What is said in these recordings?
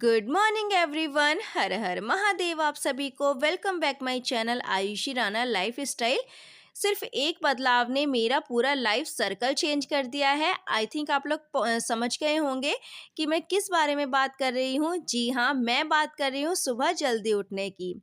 Good morning everyone. Har Har Mahadev. आप सभी को welcome back my channel Ayushi Rana lifestyle. सिर्फ एक बदलाव ने मेरा पूरा लाइफ सर्कल चेंज कर दिया है। आई थिंक आप लोग समझ गए होंगे कि मैं किस बारे में बात कर रही हूँ। जी हाँ, मैं बात कर रही हूँ सुबह जल्दी उठने की।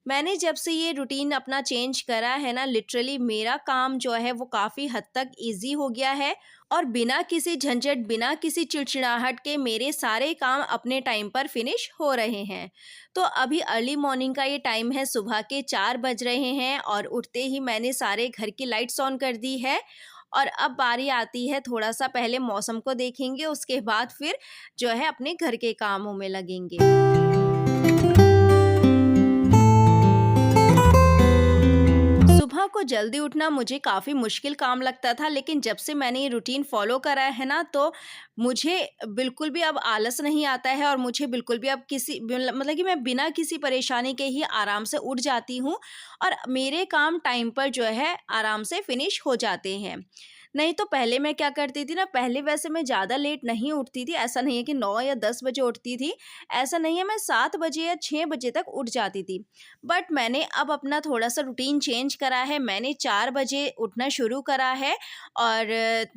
मैंने जब से ये रूटीन अपना चेंज करा है ना, लिटरली मेरा काम जो है वो काफ़ी हद तक इजी हो गया है और बिना किसी झंझट, बिना किसी चिड़चिड़ाहट के मेरे सारे काम अपने टाइम पर फिनिश हो रहे हैं। तो अभी अर्ली मॉर्निंग का ये टाइम है, सुबह के 4 बज रहे हैं और उठते ही मैंने सारे घर की लाइट्स ऑन कर दी है। और अब बारी आती है, थोड़ा सा पहले मौसम को देखेंगे, उसके बाद फिर जो है अपने घर के कामों में लगेंगे। सुबह को जल्दी उठना मुझे काफ़ी मुश्किल काम लगता था, लेकिन जब से मैंने ये रूटीन फ़ॉलो करा है ना, तो मुझे बिल्कुल भी अब आलस नहीं आता है और मुझे बिल्कुल भी अब मतलब कि मैं बिना किसी परेशानी के ही आराम से उठ जाती हूँ और मेरे काम टाइम पर जो है आराम से फिनिश हो जाते हैं। नहीं तो पहले मैं क्या करती थी ना, पहले वैसे मैं ज़्यादा लेट नहीं उठती थी। ऐसा नहीं है कि 9 या 10 बजे उठती थी, ऐसा नहीं है, मैं 7 बजे या 6 बजे तक उठ जाती थी। बट मैंने अब अपना थोड़ा-सा रूटीन चेंज करा है, मैंने 4 बजे उठना शुरू करा है और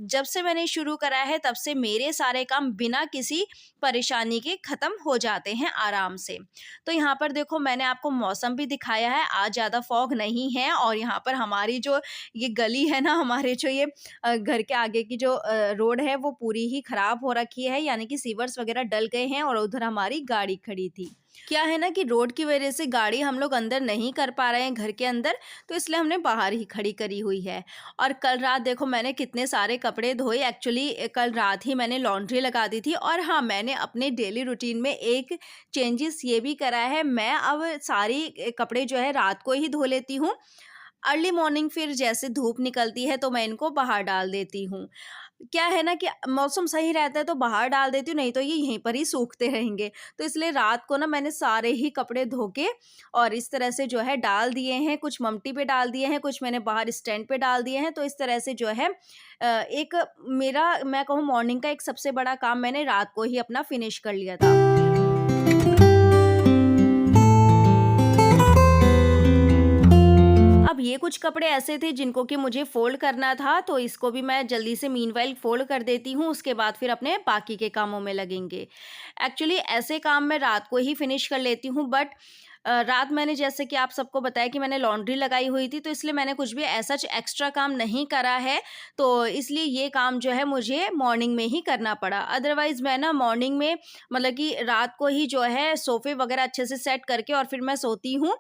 जब से मैंने शुरू करा है तब से मेरे सारे काम बिना किसी परेशानी के ख़त्म हो जाते हैं आराम से। तो यहाँ पर देखो, मैंने आपको मौसम भी दिखाया है, आज ज़्यादा फॉग नहीं है और यहाँ पर हमारी जो ये गली है ना, हमारे जो ये घर के आगे की जो रोड है वो पूरी ही ख़राब हो रखी है, यानी कि सीवर्स वग़ैरह डल गए हैं और उधर हमारी गाड़ी खड़ी थी। क्या है ना कि रोड की वजह से गाड़ी हम लोग अंदर नहीं कर पा रहे हैं घर के अंदर, तो इसलिए हमने बाहर ही खड़ी करी हुई है। और कल रात देखो मैंने कितने सारे कपड़े धोए। एक्चुअली कल रात ही मैंने लॉन्ड्री लगा दी थी और हाँ, मैंने अपने डेली रूटीन में एक चेंजेस ये भी करा है, मैं अब सारी कपड़े जो है रात को ही धो लेती हूँ। अर्ली मॉर्निंग फिर जैसे धूप निकलती है तो मैं इनको बाहर डाल देती हूँ। क्या है ना कि मौसम सही रहता है तो बाहर डाल देती हूँ, नहीं तो ये यहीं पर ही सूखते रहेंगे। तो इसलिए रात को ना मैंने सारे ही कपड़े धो के और इस तरह से जो है डाल दिए हैं, कुछ ममटी पे डाल दिए हैं, कुछ मैंने बाहर स्टैंड पे डाल दिए हैं। तो इस तरह से जो है एक मेरा, मैं कहूँ, मॉर्निंग का एक सबसे बड़ा काम मैंने रात को ही अपना फिनिश कर लिया था। अब ये कुछ कपड़े ऐसे थे जिनको कि मुझे फ़ोल्ड करना था, तो इसको भी मैं जल्दी से मीनवाइल फ़ोल्ड कर देती हूँ, उसके बाद फिर अपने बाकी के कामों में लगेंगे। एक्चुअली ऐसे काम मैं रात को ही फ़िनिश कर लेती हूँ, बट रात मैंने, जैसे कि आप सबको बताया कि मैंने लॉन्ड्री लगाई हुई थी, तो इसलिए मैंने कुछ भी ऐसा एक्स्ट्रा काम नहीं करा है, तो इसलिए ये काम जो है मुझे मॉर्निंग में ही करना पड़ा। अदरवाइज़ मैं ना मॉर्निंग में, मतलब कि रात को ही जो है सोफ़े वगैरह अच्छे से सेट करके और फिर मैं सोती हूँ।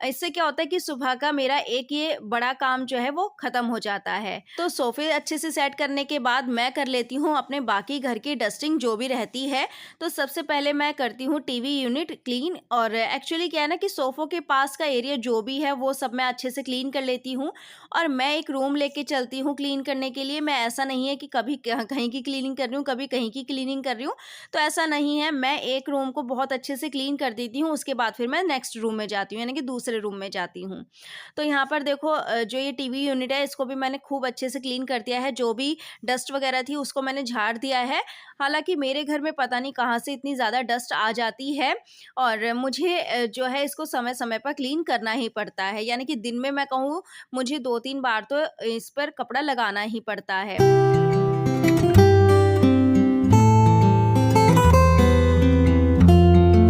इससे क्या होता है कि सुबह का मेरा एक ये बड़ा काम जो है वो ख़त्म हो जाता है। तो सोफ़े अच्छे से सेट करने के बाद मैं कर लेती हूँ अपने बाकी घर की डस्टिंग जो भी रहती है। तो सबसे पहले मैं करती हूँ टीवी यूनिट क्लीन, और एक्चुअली क्या है ना कि सोफ़ों के पास का एरिया जो भी है वो सब मैं अच्छे से क्लीन कर लेती हूँ और मैं एक रूम लेके चलती हूँ क्लीन करने के लिए। मैं, ऐसा नहीं है कि कभी कहीं की क्लीनिंग कर रही हूँ, कभी कहीं की क्लीनिंग कर रही हूँ, तो ऐसा नहीं है। मैं एक रूम को बहुत अच्छे से क्लीन कर देती हूँ, उसके बाद फिर मैं नेक्स्ट रूम में जाती हूँ, यानी कि दूसरे रूम में जाती हूँ। तो यहाँ पर देखो, जो ये टीवी यूनिट है इसको भी मैंने खूब अच्छे से क्लीन कर दिया है, जो भी डस्ट वगैरह थी उसको मैंने झाड़ दिया है। हालाँकि मेरे घर में पता नहीं कहाँ से इतनी ज़्यादा डस्ट आ जाती है और मुझे जो है इसको समय-समय पर क्लीन करना ही पड़ता है, यानी कि दिन में मैं कहूँ मुझे 2-3 बार तो इस पर कपड़ा लगाना ही पड़ता है।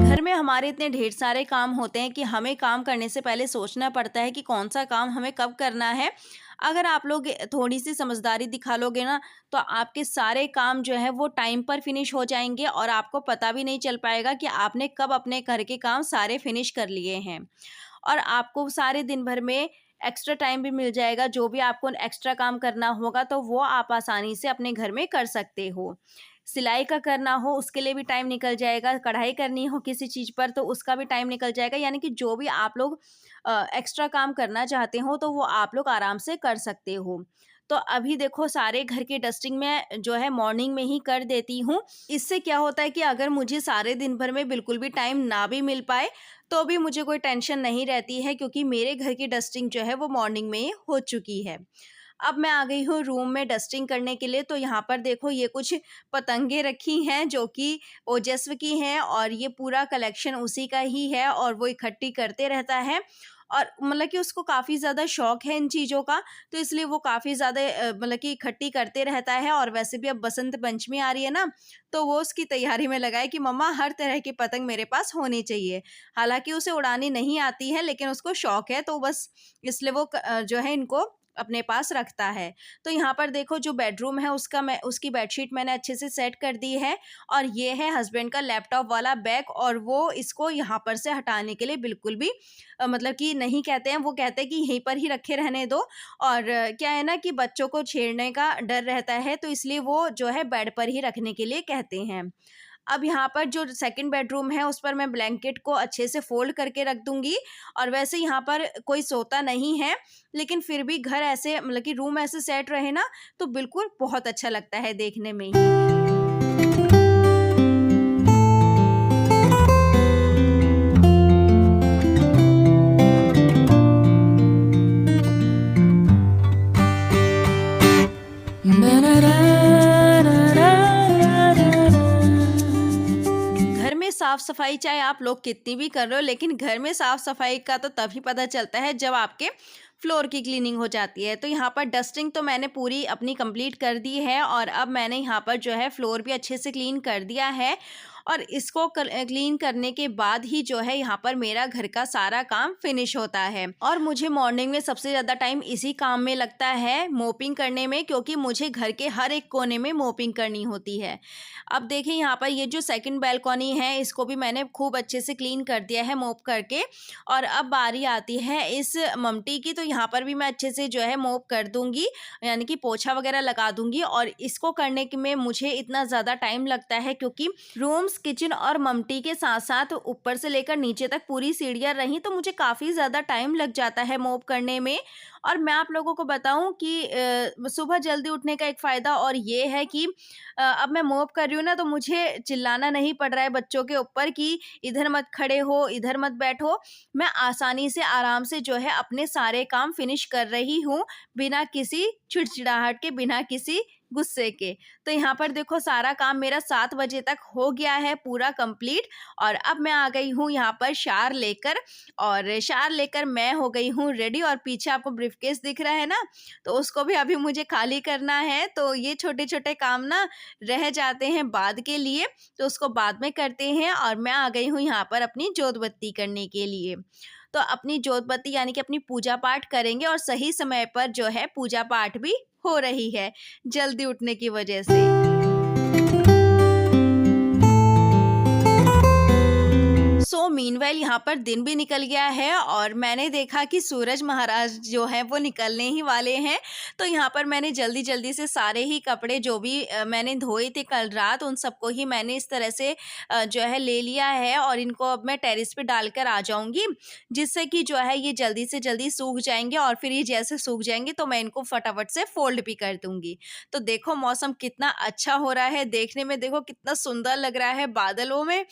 घर में हमारे इतने ढेर सारे काम होते हैं कि हमें काम करने से पहले सोचना पड़ता है कि कौन-सा काम हमें कब करना है। अगर आप लोग थोड़ी-सी समझदारी दिखा लोगे ना, तो आपके सारे काम जो है वो टाइम पर फिनिश हो जाएँगे और आपको पता भी नहीं चल पाएगा कि आपने कब अपने घर के काम सारे फिनिश कर लिए हैं। और आपको सारे दिन भर में एक्स्ट्रा टाइम भी मिल जाएगा, जो भी आपको एक्स्ट्रा काम करना होगा तो वो आप आसानी से अपने घर में कर सकते हो। सिलाई का करना हो उसके लिए भी टाइम निकल जाएगा, कढ़ाई करनी हो किसी चीज़ पर तो उसका भी टाइम निकल जाएगा, यानी कि जो भी आप लोग एक्स्ट्रा काम करना चाहते हो तो वो आप लोग आराम से कर सकते हो। तो अभी देखो सारे घर की डस्टिंग मैं जो है मॉर्निंग में ही कर देती हूँ। इससे क्या होता है कि अगर मुझे सारे दिन भर में बिल्कुल भी टाइम ना भी मिल पाए, तो भी मुझे कोई टेंशन नहीं रहती है, क्योंकि मेरे घर की डस्टिंग जो है वो मॉर्निंग में ही हो चुकी है। अब मैं आ गई हूँ रूम में डस्टिंग करने के लिए। तो यहाँ पर देखो ये कुछ पतंगे रखी हैं जो कि ओजस्वी की हैं और ये पूरा कलेक्शन उसी का ही है और वो इकट्ठी करते रहता है और मतलब कि उसको काफ़ी ज़्यादा शौक है इन चीज़ों का, तो इसलिए वो काफ़ी ज़्यादा मतलब कि इकट्ठी करते रहता है। और वैसे भी अब बसंत पंचमी आ रही है ना, तो वो उसकी तैयारी में लगा है कि मम्मा हर तरह की पतंग मेरे पास होनी चाहिए। हालाँकि उसे उड़ानी नहीं आती है लेकिन उसको शौक है, तो बस इसलिए वो जो है इनको अपने पास रखता है। तो यहाँ पर देखो जो बेडरूम है उसकी बेडशीट मैंने अच्छे से सेट कर दी है और ये है हस्बैंड का लैपटॉप वाला बैग और वो इसको यहाँ पर से हटाने के लिए बिल्कुल भी मतलब कि नहीं कहते हैं, वो कहते हैं कि यहीं पर ही रखे रहने दो। और क्या है ना कि बच्चों को छेड़ने का डर रहता है, तो इसलिए वो जो है बेड पर ही रखने के लिए कहते हैं। अब यहाँ पर जो सेकंड बेडरूम है उस पर मैं ब्लैंकेट को अच्छे से फ़ोल्ड करके रख दूँगी और वैसे यहाँ पर कोई सोता नहीं है, लेकिन फिर भी घर ऐसे मतलब कि रूम ऐसे सेट रहे ना, तो बिल्कुल बहुत अच्छा लगता है देखने में ही। घर में साफ-सफाई चाहे आप लोग कितनी भी कर रहे हो, लेकिन घर में साफ-सफाई का तो तभी पता चलता है जब आपके फ्लोर की क्लीनिंग हो जाती है। तो यहाँ पर डस्टिंग तो मैंने पूरी अपनी कंप्लीट कर दी है और अब मैंने यहाँ पर जो है फ्लोर भी अच्छे से क्लीन कर दिया है और इसको क्लीन करने के बाद ही जो है यहाँ पर मेरा घर का सारा काम फिनिश होता है। और मुझे मॉर्निंग में सबसे ज़्यादा टाइम इसी काम में लगता है, मोपिंग करने में, क्योंकि मुझे घर के हर एक कोने में मोपिंग करनी होती है। अब देखिए यहाँ पर ये जो सेकंड बालकनी है इसको भी मैंने खूब अच्छे से क्लीन कर दिया है मोप करके और अब बारी आती है इस ममटी की। तो यहाँ पर भी मैं अच्छे से जो है मोप कर दूंगी, यानी कि पोछा वगैरह लगा दूंगी। और इसको करने में मुझे इतना ज़्यादा टाइम लगता है क्योंकि रूम्स, किचन और ममटी के साथ साथ ऊपर से लेकर नीचे तक पूरी सीढ़ियाँ रहीं, तो मुझे काफ़ी ज़्यादा टाइम लग जाता है मोप करने में। और मैं आप लोगों को बताऊं कि सुबह जल्दी उठने का एक फ़ायदा और ये है कि अब मैं मोप कर रही हूँ ना, तो मुझे चिल्लाना नहीं पड़ रहा है बच्चों के ऊपर कि इधर मत खड़े हो, इधर मत बैठो। मैं आसानी से, आराम से जो है अपने सारे काम फिनिश कर रही हूँ, बिना किसी चिड़चिड़ाहट के, बिना किसी गुस्से के। तो यहाँ पर देखो सारा काम मेरा 7 बजे तक हो गया है पूरा कंप्लीट और अब मैं आ गई हूँ यहाँ पर शावर लेकर और शावर लेकर मैं हो गई हूँ रेडी। और पीछे आपको ब्रीफकेस दिख रहा है ना, तो उसको भी अभी मुझे खाली करना है। तो ये छोटे-छोटे काम ना रह जाते हैं बाद के लिए, तो उसको बाद में करते हैं। और मैं आ गई हूँ यहाँ पर अपनी जोत बत्ती करने के लिए। तो अपनी जोत बत्ती यानी कि अपनी पूजा पाठ करेंगे और सही समय पर जो है पूजा पाठ भी हो रही है, जल्दी उठने की वजह से। सो मीनवाइल यहाँ पर दिन भी निकल गया है और मैंने देखा कि सूरज महाराज जो हैं वो निकलने ही वाले हैं। तो यहाँ पर मैंने जल्दी-जल्दी से सारे ही कपड़े जो भी मैंने धोए थे कल रात, उन सबको ही मैंने इस तरह से जो है ले लिया है और इनको अब मैं टेरेस पे डालकर आ जाऊँगी, जिससे कि जो है ये जल्दी से जल्दी सूख जाएँगे और फिर ये जैसे सूख जाएँगे तो मैं इनको फटाफट से फ़ोल्ड भी कर दूँगी। तो देखो मौसम कितना अच्छा हो रहा है, देखने में देखो कितना सुंदर लग रहा है बादलों में।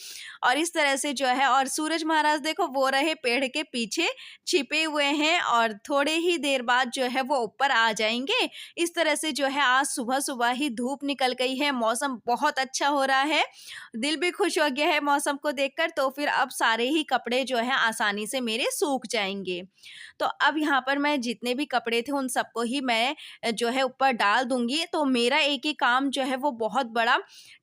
और इस तरह से जो है, और सूरज महाराज देखो वो रहे पेड़ के पीछे छिपे हुए हैं और थोड़े ही देर बाद जो है वो ऊपर आ जाएंगे। इस तरह से जो है आज सुबह-सुबह ही धूप निकल गई है, मौसम बहुत अच्छा हो रहा है, दिल भी खुश हो गया है मौसम को देखकर। तो फिर अब सारे ही कपड़े जो है आसानी से मेरे सूख जाएंगे। तो अब यहाँ पर मैं जितने भी कपड़े थे उन सबको ही मैं जो है ऊपर डाल दूंगी। तो मेरा एक ही काम जो है वो बहुत बड़ा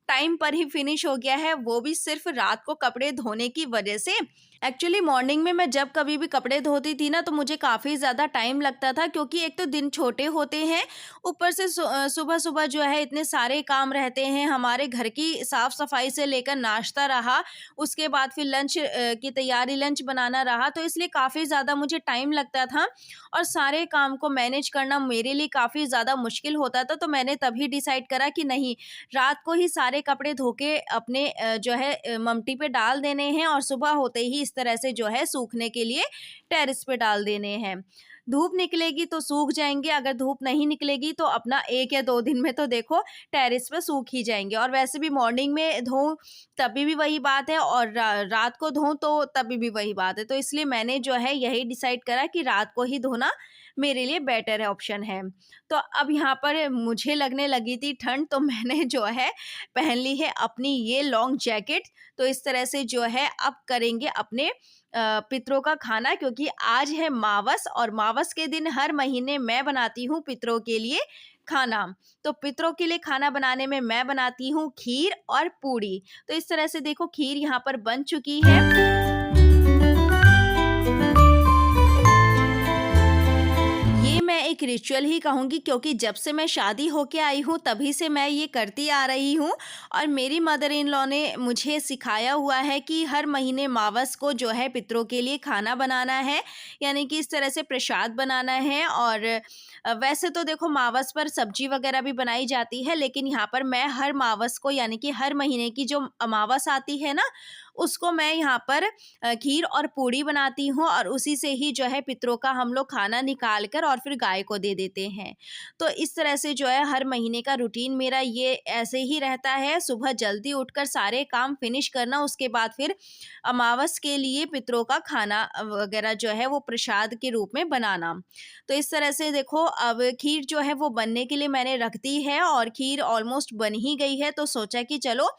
टाइम पर ही फिनिश हो गया है, वो भी सिर्फ रात को कपड़े धोने की वजह से। एक्चुअली मॉर्निंग में मैं जब कभी भी कपड़े धोती थी ना, तो मुझे काफ़ी ज़्यादा टाइम लगता था क्योंकि एक तो दिन छोटे होते हैं, ऊपर से सुबह-सुबह जो है इतने सारे काम रहते हैं, हमारे घर की साफ-सफाई से लेकर नाश्ता रहा, उसके बाद फिर लंच की तैयारी, लंच बनाना रहा, तो इसलिए काफ़ी ज़्यादा मुझे टाइम लगता था और सारे काम को मैनेज करना मेरे लिए काफ़ी ज़्यादा मुश्किल होता था। तो मैंने तभी डिसाइड करा कि नहीं, रात को ही सारे कपड़े धो के अपने जो है ममटी पे डाल देने हैं और सुबह होते ही इस तरह से जो है सूखने के लिए टेरेस पे डाल देने हैं। धूप निकलेगी तो सूख जाएँगे, अगर धूप नहीं निकलेगी तो अपना 1 या 2 दिन में तो देखो टेरेस पे सूख ही जाएँगे। और वैसे भी मॉर्निंग में धोऊँ तभी भी वही बात है और रात को धोऊँ तो तभी भी वही बात है। तो इसलिए मैंने जो है यही डिसाइड करा कि रात को ही धोना मेरे लिए बेटर है ऑप्शन है। तो अब यहाँ पर मुझे लगने लगी थी ठंड, तो मैंने जो है पहन ली है अपनी ये लॉन्ग जैकेट। तो इस तरह से जो है अब करेंगे अपने पितरों का खाना, क्योंकि आज है मावस और मावस के दिन हर महीने मैं बनाती हूँ पितरों के लिए खाना। तो पितरों के लिए खाना बनाने में मैं बनाती हूँ खीर और पूड़ी। तो इस तरह से देखो खीर यहाँ पर बन चुकी है। ये मैं एक रिचुअल ही कहूँगी, क्योंकि जब से मैं शादी होके आई हूँ तभी से मैं ये करती आ रही हूँ और मेरी मदर इन लॉ ने मुझे सिखाया हुआ है कि हर महीने मावस को जो है पितरों के लिए खाना बनाना है, यानी कि इस तरह से प्रसाद बनाना है। और वैसे तो देखो मावस पर सब्जी वगैरह भी बनाई जाती है, लेकिन यहाँ पर मैं हर मावस को, यानी कि हर महीने की जो अमावस आती है ना, उसको मैं यहाँ पर खीर और पूड़ी बनाती हूँ और उसी से ही जो है पितरों का हम लोग खाना निकाल कर और फिर गाय को दे देते हैं। तो इस तरह से जो है हर महीने का रूटीन मेरा ये ऐसे ही रहता है, सुबह जल्दी उठकर सारे काम फिनिश करना, उसके बाद फिर अमावस के लिए पितरों का खाना वगैरह जो है वो प्रसाद के रूप में बनाना। तो इस तरह से देखो अब खीर जो है वो बनने के लिए मैंने रख दी है और खीर ऑलमोस्ट बन ही गई है। तो सोचा कि चलो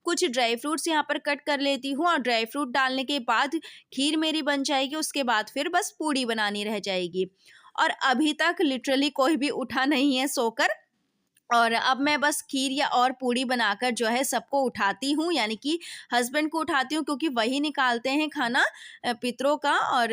कुछ ड्राई फ्रूट्स यहाँ पर कट कर लेती हूँ और ड्राई फ्रूट डालने के बाद खीर मेरी बन जाएगी, उसके बाद फिर बस पूड़ी बनानी रह जाएगी। और अभी तक लिटरली कोई भी उठा नहीं है सोकर, और अब मैं बस खीर या और पूड़ी बनाकर जो है सबको उठाती हूँ, यानी कि हस्बैंड को उठाती हूँ, क्योंकि वही निकालते हैं खाना पितरों का। और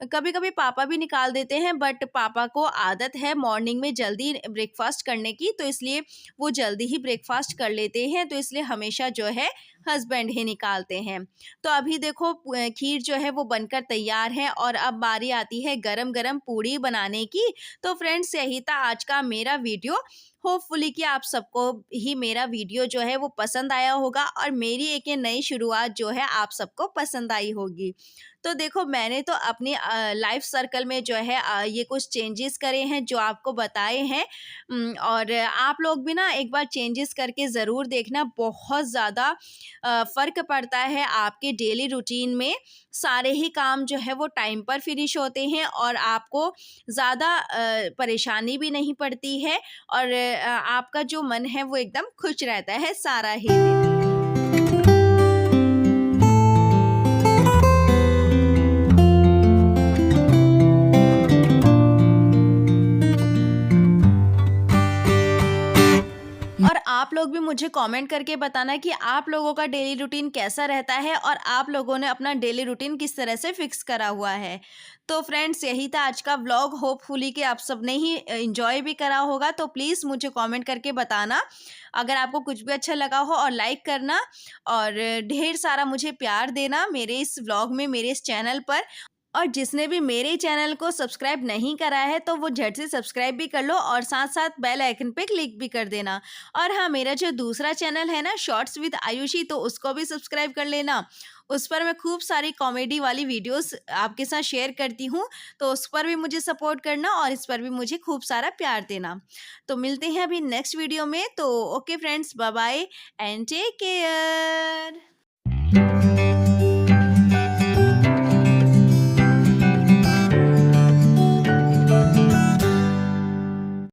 कभी-कभी पापा भी निकाल देते हैं, बट पापा को आदत है मॉर्निंग में जल्दी ब्रेकफ़ास्ट करने की, तो इसलिए वो जल्दी ही ब्रेकफ़ास्ट कर लेते हैं, तो इसलिए हमेशा जो है हस्बैंड ही निकालते हैं। तो अभी देखो खीर जो है वो बनकर तैयार है और अब बारी आती है गरम-गरम पूड़ी बनाने की। तो फ्रेंड्स यही था आज का मेरा वीडियो। होपफुली कि आप सबको ही मेरा वीडियो जो है वो पसंद आया होगा और मेरी एक ये नई शुरुआत जो है आप सबको पसंद आई होगी। तो देखो मैंने तो अपनी लाइफ सर्कल में जो है ये कुछ चेंजेस करे हैं जो आपको बताए हैं। और आप लोग भी ना एक बार चेंजेस करके ज़रूर देखना, बहुत ज़्यादा फ़र्क पड़ता है आपके डेली रूटीन में। सारे ही काम जो है वो टाइम पर फिनिश होते हैं और आपको ज़्यादा परेशानी भी नहीं पड़ती है और आपका जो मन है वो एकदम खुश रहता है सारा ही दिन। और आप लोग भी मुझे कमेंट करके बताना कि आप लोगों का डेली रूटीन कैसा रहता है और आप लोगों ने अपना डेली रूटीन किस तरह से फिक्स करा हुआ है। तो फ्रेंड्स यही था आज का व्लॉग, होपफुली कि आप सबने ही एंजॉय भी करा होगा। तो प्लीज़ मुझे कमेंट करके बताना अगर आपको कुछ भी अच्छा लगा हो, और लाइक करना और ढेर सारा मुझे प्यार देना मेरे इस व्लॉग में, मेरे इस चैनल पर। और जिसने भी मेरे चैनल को सब्सक्राइब नहीं करा है तो वो झट से सब्सक्राइब भी कर लो और साथ-साथ बेल आइकन पे क्लिक भी कर देना। और हाँ, मेरा जो दूसरा चैनल है ना शॉर्ट्स विद आयुषी, तो उसको भी सब्सक्राइब कर लेना। उस पर मैं खूब सारी कॉमेडी वाली वीडियोस आपके साथ शेयर करती हूँ, तो उस पर भी मुझे सपोर्ट करना और इस पर भी मुझे खूब सारा प्यार देना। तो मिलते हैं अभी नेक्स्ट वीडियो में। तो okay friends, bye bye and take care.